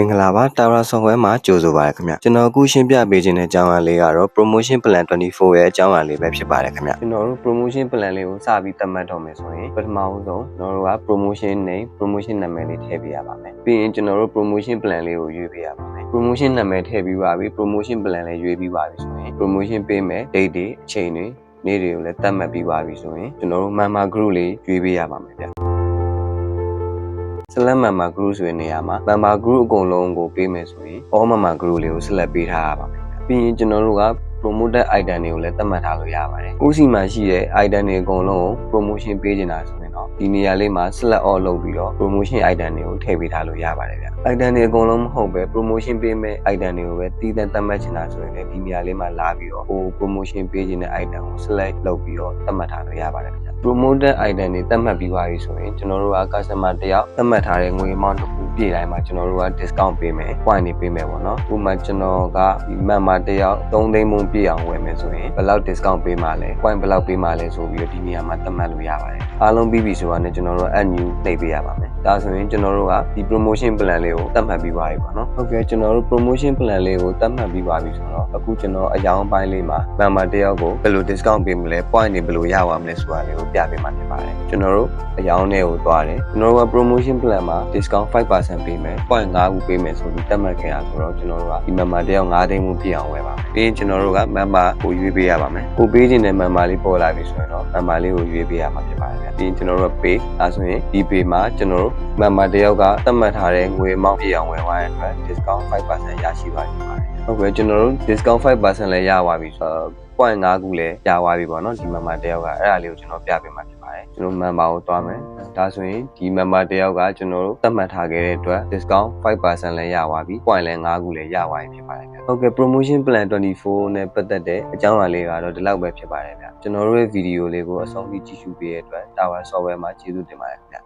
င်္ဂလာပါတာရာဆော်ဝဲမှာကြိုဆိုပါရခင်ဗျကျွန်တော်အခုရှင်းပြပေးခြင်းတဲ့အကြောင်းအရာလေးကတော့ promotion plan 24ရဲ့အကြောင်းအရာလေးပဲဖြစ်ပါတယ်ခင်ဗျကျွန်တော်တို့ promotion plan လေးကိုစပြီးသတ်မှတ်တော့မယ်ဆိုရင်ပထမဆုံးကျွန်တော်တို့က promotion name promotion နာမည်လေးထည့်ပေးရပါမယ်ပြီးရင်ကျွန်တော်တို့ promotion plan လေးကိုရွေးပေးရပါမယ် promotion နာမည်ထည့်ပြီးပါပြီ promotion plan လေးရွေးပြီးပါပြီဆိုရင် promotion ပေးမယ် date တွေအချိန်တွေနေ့တွေကိုလည်းသတ်မှတ်ပြီးပါပြီဆိုရင်ကျွန်တော်တို့ member group လေးရွေးပေးရပါမယ်ဗျselect member group ဆိုတဲ့နေရာမှာ member group အကုန်လုံးကိုပေးမယ်ဆိုရင် all member group လေးကို select ပေးထားရပါမယ်။ပြီးရင်ကျွန်တော်တို့က promoted item တွေကိုလည်းသတ်မှတ်ထားလို့ရပါတယ်။ကိုယ့်စီမှာရှိတဲ့ item တွေအကုန်လုံးကို promotion ပေးချင်တာဆိုရင်တော့ဒီနေရာလေးမှာ select all လုပ်ပြီးတော့ promotion item တွေကိုထည့်ပေးထားလို့ရပါတယ်ဗျ။ item တွေအကုန်လုံးမဟုတ်ပဲ promotion ပေးမဲ့ item တွေကိုပဲတည်တံ့သတ်မှတ်ချင်တာဆိုရင်လည်းဒီနေရာလေးမှာလာပြီးတော့ promotion ပေးချင်တဲ့ item ကို select လုပ်ပြီးတော့သတ်မှတ်ထားလို့ရပါတယ်ဗျ။ promoted item တွေသတ်မှတ်ပြီးပါပြီဆိုရင်ကျွန်တော်တို့က customer တယောက်သတ်မှတ်ထားတဲ့ငွေ amount တစ်ခုပြည့်တိုင်းမှာကျွန်တော်တို့က discount ပေးမယ် point တွေပေးမယ်ပေါ့နော်ဥပမာကျွန်တော်ကဒီ member တယောက်3သိန်းမုံပြည့်အောင်ဝယ်မယ်ဆိုရင်ဘယ်လောက် discount ပေးမှလဲ point ဘယ်လောက်ပေးမှလဲဆိုပြီးတော့ဒီနေရာမှာသတ်မှတ်လို့ရပါတယ်အားလုံးပြီးပြီဆိုတာနဲ့ကျွန်တော်တို့ add new နှိပ်ပေးရပါမယ်ဒါဆိုရင်ကျွန်တော်တို့ကဒီ promotion plan လေးကိုသတ်မှတ်ပြီးပါပြီပေါ့နော်ဟုတ်ကဲ့ကျွန်တော်တို့ promotion plan လေးကိုသတ်မှတ်ပြီးပါပြီဆိုတော့အခုကျွန်တော်အယောင်ပိုင်းလေးမှာ member တယောက်ကိုဘယ်လို discount ပေးမလဲ point တွေဘယ်လိုရပါမလဲဆိုတာလေးကိုပြပေးမှာဖြစ်ပါတယ်ကျွန်တော်တို့အယောင်တွေကိုသွားတယ်ကျွန်တော်တို့က promotion plan မှာ discount 5% ပေးမယ် point 5ခုပေးမယ်ဆိုပြီးသတ်မှတ်ခဲ့တာဆိုတော့ကျွန်တော်တို့ကဒီ member တယောက်5သိန်းမှုပြည့်အောင်ဝယ်ပါမယ်ပြီးရင်ကျွန်တော်တို့က member ကိုရွေးပေးရပါမယ်ကိုပေးခြင်းတဲ့ member လေးပေါ်လာပြီဆိုရင်တော့ member လေးကိုရွေးပေးရမှာဖြစ်ပါတယ်ပြီးရင်ကျွန်တော်တို့က pay ဒါဆိုရင်ဒီ pay မှာကျွန်တော်တို့ member တယောက်ကသတ်မှတ်ထားတဲ့ငွေ amount ပြည့်အောင်ဝယ်သွားတဲ့အတွက် discount 5% ရရှိပါလိမ့်မယ်ဟုတ်ကဲ့ကျွန်တော်တို့ discount 5% လည်းရပါပြီဆိုတော့ point 5ခုလည်းရသွားပြီပေါ့နော်ဒီ member တယောက်ကအဲ့ဒါလေးကိုကျွန်တော်ပြပေးမှာဖြစ်ပါတယ်ကျွန်တော် member ကိုတွားမယ်ဒါဆိုရင်ဒီ member တယောက်ကကျွန်တော်တို့သတ်မှတ်ထားခဲ့တဲ့အတွက် discount 5% လည်းရသွားပြီ point လည်း5ခုလည်းရသွားပြီဖြစ်ပါတယ်ဗျဟုတ်ကဲ့ promotion plan 24နဲ့ပတ်သက်တဲ့အကြောင်းအရာလေးကတော့ဒီလောက်ပဲဖြစ်ပါတယ်ဗျကျွန်တော်တို့ရဲ့ဗီဒီယိုလေးကိုအဆုံးထိကြည့်ရှုပေးတဲ့အတွက် Tower Software မှာကျေးဇူးတင်ပါတယ်ဗျ